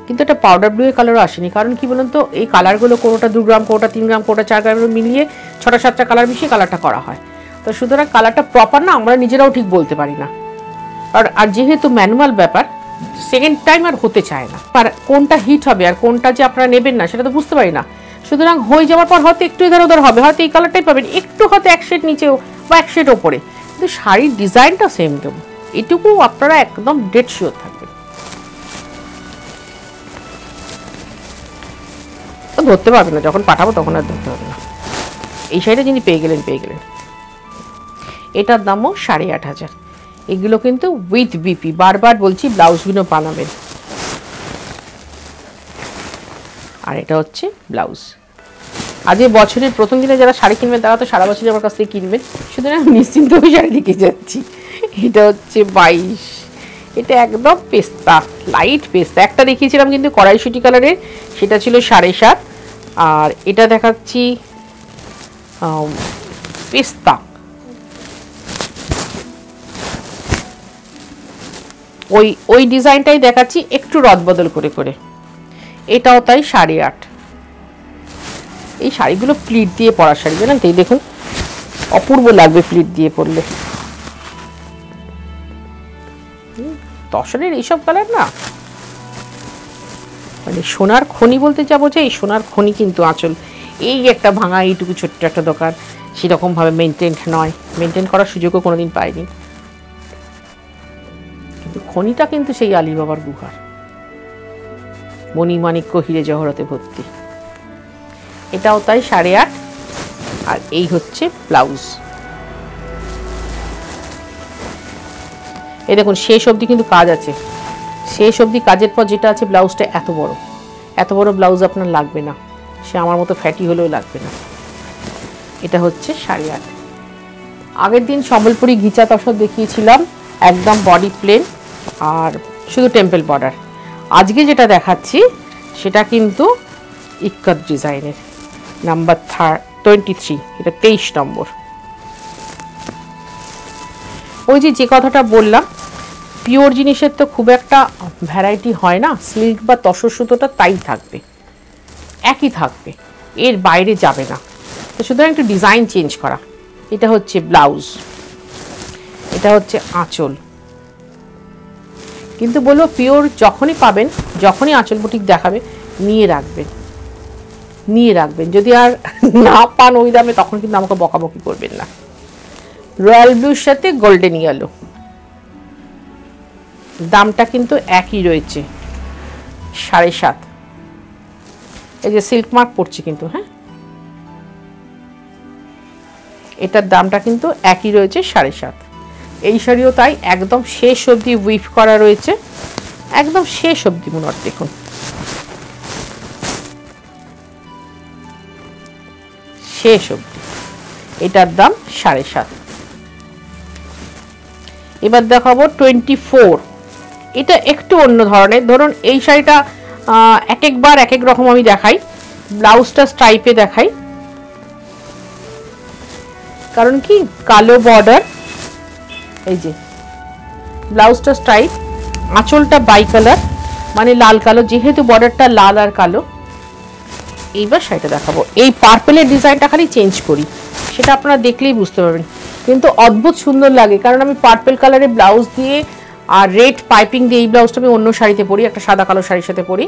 কিন্তু এটা পাউডার ব্লু এর কালারও আসেনি। কারণ কি বলুন তো, এই কালারগুলো কোনোটা 2 গ্রাম, কোনোটা 3 গ্রাম, কোনোটা 4 গ্রাম মিলিয়ে 6টা-7টা কালার মিশিয়ে কালারটা করা হয়। তো সুতরাং কালারটা প্রপার না, আমরা নিজেরাও ঠিক বলতে পারি না। আর যেহেতু ম্যানুয়াল ব্যাপার, সেকেন্ড টাইম আর হতে চায় না, আর কোনটা হিট হবে আর কোনটা যে আপনারা নেবেন না সেটা তো বুঝতে পারি না। সুতরাং হয়ে যাওয়ার পর হয়তো একটু এধার ওধার হবে, হয়তো এই কালারটাই পাবেন, একটু হয়তো 1 শেড নিচেও বা 1 শেড ওপরে, কিন্তু শাড়ির ডিজাইনটা সেম দেবো, এটুকু আপনারা একদম ডেড শিওর থাকবেন। ধরতে পারবে না, যখন পাঠাবো তখন আর ধরতে হবে না। এই শাড়িটা যিনি পেয়ে গেলেন। এটার দামও 8,500। এগুলো কিন্তু উইথ বিপি, বারবার বলছি ব্লাউজগুলো বানাবেন। আর এটা হচ্ছে ব্লাউজ। আজ বছরের প্রথম দিনে যারা শাড়ি কিনবেন তারা তো সারা বছরই আমার কাছ থেকে কিনবেন, সুতরাং নিশ্চিন্ত হয়ে শাড়ি রেখে যাচ্ছি। এটা হচ্ছে 22, এটা একদম পেস্তা, লাইট পেস্তা। একটা দেখিয়েছিলাম কিন্তু কড়াইশুঁটি কালারের, সেটা ছিল 7.5। আর এটা দেখাচ্ছি পেস্তা, ওই ডিজাইনটাই দেখাচ্ছি একটু রদবদল করে করে। এটাও তাই 8.5। এই শাড়িগুলো প্লিট দিয়ে পরা শাড়ি, জানেন তো? এই দেখুন, অপূর্ব লাগবে প্লিট দিয়ে পরলে। তসরের এইসব কালার না, মানে সোনার খনি বলতে যাবো যে এই সোনার খনি কিন্তু আঁচল। এই একটা ভাঙা এইটুকু ছোট্ট একটা দোকান, সেরকমভাবে মেনটেন নয়, মেনটেন করার সুযোগও কোনোদিন পাইনি। কিন্তু খনিটা কিন্তু সেই আলীবাবার গুহার, মণিমাণিক্য হিরে জহরতে ভর্তি। এটাও তাই 8.5। আর এই হচ্ছে ব্লাউজ। এই দেখুন, শেষ অবধি কিন্তু কাজ আছে। শেষ অবধি কাজের পর যেটা আছে, ব্লাউজটা এত বড় ব্লাউজ আপনার লাগবে না, সে আমার মতো ফ্যাটি হলেও লাগবে না। এটা হচ্ছে 8.5। আগের দিন সম্বলপুরি ঘিচা তসর দেখিয়েছিলাম, একদম বডি প্লেন আর শুধু টেম্পল বর্ডার। আজকে যেটা দেখাচ্ছি সেটা কিন্তু ইক্কত ডিজাইনের, নাম্বার 23, এটা 23 নম্বর। ওই যে কথাটা বললাম, পিওর জিনিসের তো খুব একটা ভ্যারাইটি হয় না, সিল্ক বা তসর সুতোটা তাই থাকবে, একই থাকবে, এর বাইরে যাবে না। তো সুতরাং একটু ডিজাইন চেঞ্জ করা। এটা হচ্ছে ব্লাউজ, এটা হচ্ছে আঁচল। কিন্তু বলবো পিওর যখনই পাবেন, যখনই আঁচল বুটিক দেখাবে, নিয়ে রাখবেন। যদি আর না পান ওই দামে, তখন কিন্তু আমাকে বকাবকি করবেন না। রয়্যাল ব্লুর সাথে গোল্ডেন ইয়েলো, দামটা কিন্তু একই রয়েছে 7.5। এই যে সিল্ক মার্ক পড়ছে কিন্তু, হ্যাঁ, এটার দামটা কিন্তু একই রয়েছে 7.5। এই শাড়িও তাই, একদম শেষ অবধি উইভ করা রয়েছে, একদম শেষ অবধি। মনে হয় দেখুন, শেষ অবধি। এটার দাম 7.5। এবার দেখাবো 24। এটা একটু অন্য ধরনের। ধরুন এই শাড়িটা একবার এক এক রকম আমি দেখাই। ব্লাউজটা স্ট্রাইপে দেখাই, কারণ কি কালো বর্ডার, এই যে ব্লাউজটা স্ট্রাইপ, আঁচলটা বাই কালার মানে লাল কালো, যেহেতু বর্ডারটা লাল আর কালো। এইবার শাড়িটা দেখাবো, এই পার্পেলের ডিজাইনটা খালি চেঞ্জ করি, সেটা আপনারা দেখলেই বুঝতে পারবেন, কিন্তু অদ্ভুত সুন্দর লাগে। কারণ আমি পার্পেল কালারের ব্লাউজ দিয়ে আর রেড পাইপিং দিয়ে, এই ব্লাউজটা আমি অন্য শাড়িতে পরি, একটা সাদা কালো শাড়ির সাথে পরি।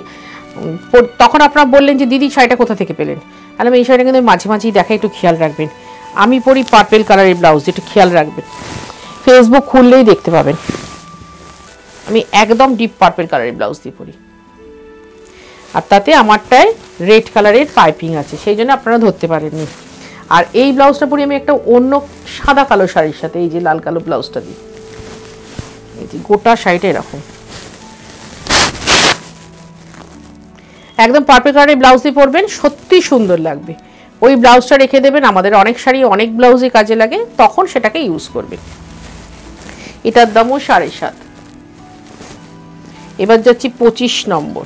তখন আপনারা বললেন যে দিদি শাড়িটা কোথা থেকে পেলেন, তাহলে আমি এই শাড়িটা কিন্তু মাঝে মাঝেই দেখা, একটু খেয়াল রাখবেন। আমি পরি পার্পেল কালারের ব্লাউজ, একটু খেয়াল রাখবেন, ফেসবুক খুললেই দেখতে পাবেন আমি একদম ডিপ পার্পেল কালারের ব্লাউজ দিয়ে পরি। আর তাতে আমারটায় রেড কালারের পাইপিং আছে, সেই জন্য আপনারা ধরতে পারেননি। আর এই ব্লাউজটা পরি আমি একটা অন্য সাদা কালো শাড়ির সাথে, এই যে লাল কালো ব্লাউজটা দিই, এই যে গোটা শাড়িটা এরকম একদম পার্পেল কালারের ব্লাউজ দিয়ে পরবেন, সত্যি সুন্দর লাগবে। ওই ব্লাউজটা রেখে দেবেন, আমাদের অনেক শাড়ি অনেক ব্লাউজে কাজে লাগে, তখন সেটাকে ইউজ করবেন। এটার দামও 7.5। এবার যাচ্ছি 25 নম্বর।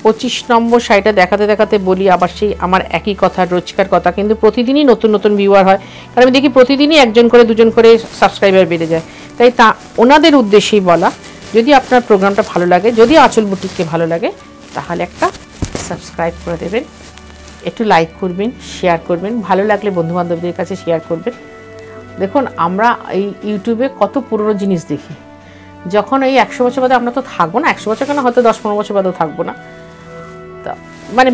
25 নম্বর শাড়িটা দেখাতে দেখাতে বলি আবার সেই আমার একই কথা, রোজকার কথা, কিন্তু প্রতিদিনই নতুন নতুন ভিউয়ার হয়, কারণ আমি দেখি প্রতিদিনই একজন করে দুজন করে সাবস্ক্রাইবার বেড়ে যায়। তাই ওনাদের উদ্দেশ্যেই বলা, যদি আপনার প্রোগ্রামটা ভালো লাগে, যদি আঁচল বুটিককে ভালো লাগে, তাহলে একটা সাবস্ক্রাইব করে দেবেন, একটু লাইক করবেন, শেয়ার করবেন, ভালো লাগলে বন্ধুবান্ধবদের কাছে শেয়ার করবেন। দেখুন আমরা এই ইউটিউবে কত পুরনো জিনিস দেখি, যখন এই 100 বছর বাদে আমরা তো থাকবো না, 100 বছর কেন, হয়তো 10-15 বছর বাদেও থাকবো না, তা মানে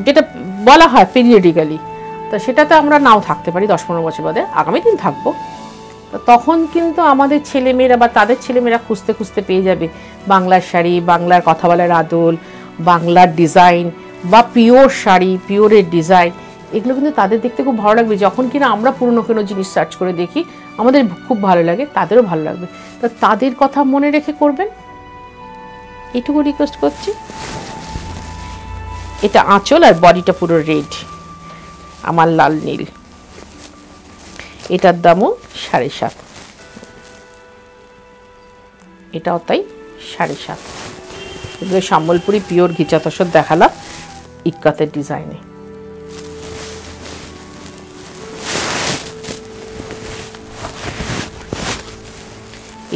যেটা বলা হয় পিরিয়ডিক্যালি, তো সেটাতে আমরা নাও থাকতে পারি 10-15 বছর বাদে, আগামী দিন থাকবো। তখন কিন্তু আমাদের ছেলেমেয়েরা বা তাদের ছেলেমেয়েরা খুঁজতে খুঁজতে পেয়ে যাবে বাংলার শাড়ি, বাংলার কথা বলার আদল, বাংলার ডিজাইন, বা পিওর শাড়ি, পিওরের ডিজাইন, এগুলো কিন্তু তাদের দেখতে খুব ভালো লাগবে। যখন কিনা আমরা পুরনো কোনো জিনিস সার্চ করে দেখি আমাদের খুব ভালো লাগে, তাদেরও ভালো লাগবে। তো তাদের কথা মনে রেখে করবেন, এটুকু রিকোয়েস্ট করছি। এটা আঁচল আর বডিটা পুরো রেড, আমার লাল নীল। এটার দামও 7.5, এটাও তাই 7.5। এগুলো সম্বলপুরি পিওর ঘিচা তসর দেখালাম ইক্কাতের ডিজাইনে।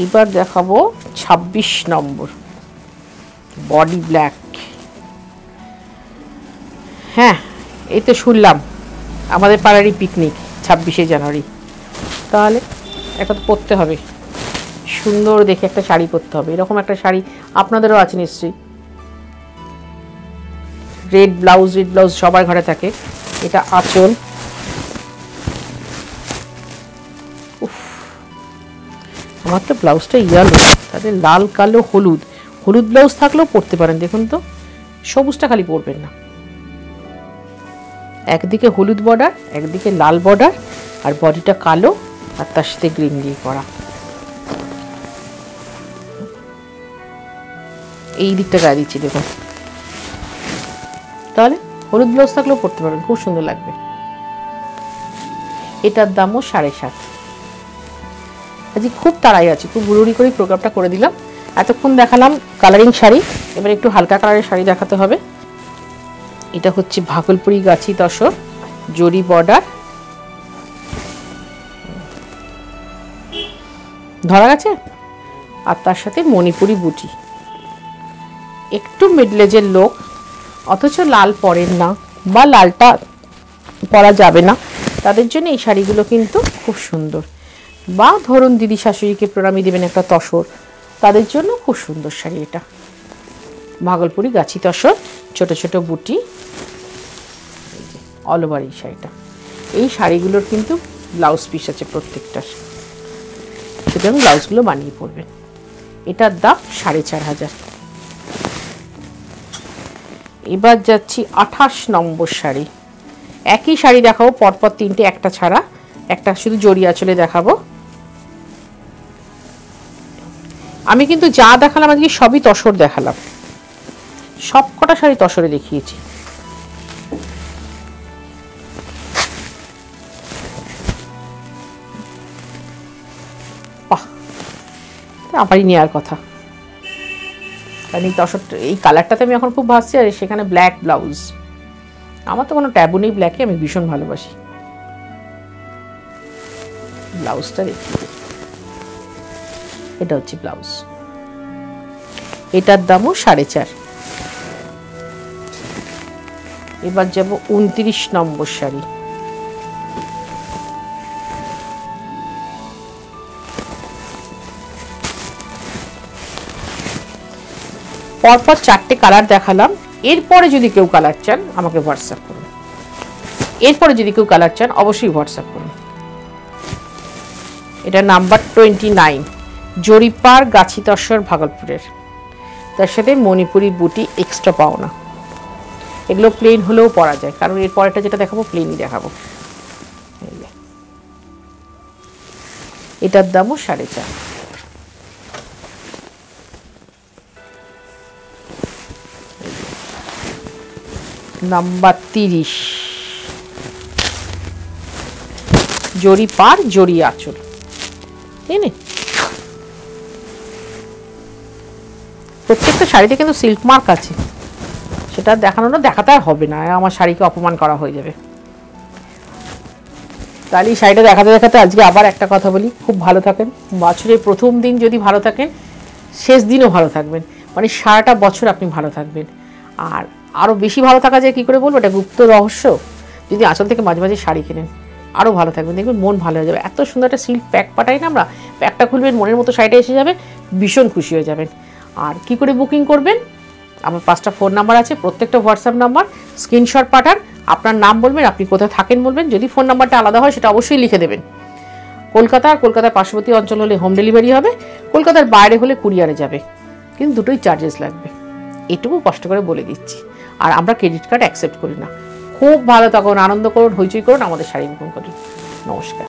এবার দেখাবো 26 নম্বর, বডি ব্ল্যাক। হ্যাঁ, এই তো শুনলাম আমাদের পাড়ারই পিকনিক 26শে জানুয়ারি, তাহলে একটা তো পরতে হবে, সুন্দর দেখে একটা শাড়ি পরতে হবে। এরকম একটা শাড়ি আপনাদেরও আছে নিশ্চয়ই, রেড ব্লাউজ সবার ঘরে থাকে। এটা আঁচল, আমার তো ব্লাউজটা ইয়েলো, তাদের লাল কালো হলুদ, হলুদ ব্লাউজ থাকলেও পরতে পারেন। দেখুন তো, সবুজটা খালি পরবেন না। একদিকে হলুদ বর্ডার, একদিকে লাল বর্ডার, আর বডিটা কালো আর তার সাথে গ্রিন দিয়ে করা। এই দিকটা গায়ে দিচ্ছি দেখুন, তাহলে হলুদ ব্লাউজ থাকলেও পরতে পারবেন, খুব সুন্দর লাগবে। এটার দামও 7.5। আজকে খুব তাড়াই আছে, খুব হুড়ুড়ি করে প্রোগ্রামটা করে দিলাম। এতক্ষণ দেখালাম কালারিং শাড়ি, এবার একটু হালকা কালারের শাড়ি দেখাতে হবে। এটা হচ্ছে ভাগলপুরি গাছি তসর, জরি বর্ডার, ধরা গেছে, আর তার সাথে মণিপুরি বুটি। একটু মিডলেজের লোক, অথচ লাল পরেন না বা লালটা পরা যাবে না, তাদের জন্য এই শাড়িগুলো কিন্তু খুব সুন্দর। বা ধরুন দিদি শাশুড়িকে প্রণামী দেবেন একটা তসর, তাদের জন্য খুব সুন্দর শাড়ি। এটা ভাগলপুরি গাছি তসর, ছোট ছোট বুটি, অল ওভার এই শাড়িটা। এই শাড়িগুলোর কিন্তু ব্লাউজ পিস আছে প্রত্যেকটার, সুতরাং ব্লাউজগুলো বানিয়ে পরবেন। এটার দাম 4,500। এবার যাচ্ছি 28 নম্বর শাড়ি। একই শাড়ি দেখাবো পরপর তিনটে, একটা ছাড়া, একটা শুধু জড়ি আঁচলে দেখাবো। আমি কিন্তু যা দেখালাম আজকে সবই তসর দেখালাম, সব কটা শাড়ি তসরে দেখিয়েছি। বাহ, আমারই নেওয়ার কথা, কারণ এই তসর, এই কালারটাতে আমি এখন খুব ভাবছি। আর সেখানে ব্ল্যাক ব্লাউজ, আমার তো কোনো ট্যাবু নেই ব্ল্যাকে, আমি ভীষণ ভালোবাসি। ব্লাউজটা দেখি, এটা হচ্ছে ব্লাউজ। এটার দামও 4.5। এবার যাব 29 নম্বর শাড়ি। পরপর 4টে কালার দেখালাম। এরপরে যদি কেউ কালার চান আমাকে হোয়াটসঅ্যাপ করুন, এরপরে যদি কেউ কালার চান অবশ্যই হোয়াটসঅ্যাপ করুন। এটা নাম্বার 29, জরিপার গাছি তসর ভাগলপুরের, তার সাথে মণিপুরি বুটি এক্সট্রা পাওনা। এগুলো প্লেন হলেও পরা যায়, কারণ এর পরেটা যেটা দেখাবো প্লেনই দেখাবো। এটার দামও 4.5। নাম্বার 30, জরি পার জরি আঁচল। প্রত্যেকটা শাড়িতে কিন্তু সিল্ক মার্ক আছে, সেটা দেখানো না, দেখাতে আর হবে না, আমার শাড়িকে অপমান করা হয়ে যাবে। তাহলে এই শাড়িটা দেখাতে দেখাতে আজকে আবার একটা কথা বলি, খুব ভালো থাকেন। বছরের প্রথম দিন যদি ভালো থাকেন, শেষ দিনও ভালো থাকবেন, মানে সারাটা বছর আপনি ভালো থাকবেন। আর আরও বেশি ভালো থাকা যায় কী করে বলবো, এটা গুপ্ত রহস্য। যদি আঁচল থেকে মাঝে মাঝে শাড়ি কেনেন আরও ভালো থাকবেন, দেখবেন মন ভালো হয়ে যাবে। এত সুন্দর একটা সিল্ক প্যাক পাঠাই না আমরা, প্যাকটা খুলবেন মনের মতো শাড়িটা এসে যাবে, ভীষণ খুশি হয়ে যাবেন। আর কি করে বুকিং করবেন, আমার 5টা ফোন নাম্বার আছে, প্রত্যেকটা হোয়াটসঅ্যাপ নাম্বার, স্ক্রিনশট পাঠান, আপনার নাম বলবেন, আপনি কোথায় থাকেন বলবেন। যদি ফোন নাম্বারটা আলাদা হয় সেটা অবশ্যই লিখে দেবেন। কলকাতা আর কলকাতার পার্শ্ববর্তী অঞ্চল হলে হোম ডেলিভারি হবে, কলকাতার বাইরে হলে কুরিয়ারে যাবে, কিন্তু দুটোই চার্জেস লাগবে, এটুকু কষ্ট করে বলে দিচ্ছি। আর আমরা ক্রেডিট কার্ড অ্যাকসেপ্ট করি না। খুব ভালো থাকুন, আনন্দ করুন, হইচই করুন, আমাদের শাড়ি বুকিং করুন। নমস্কার।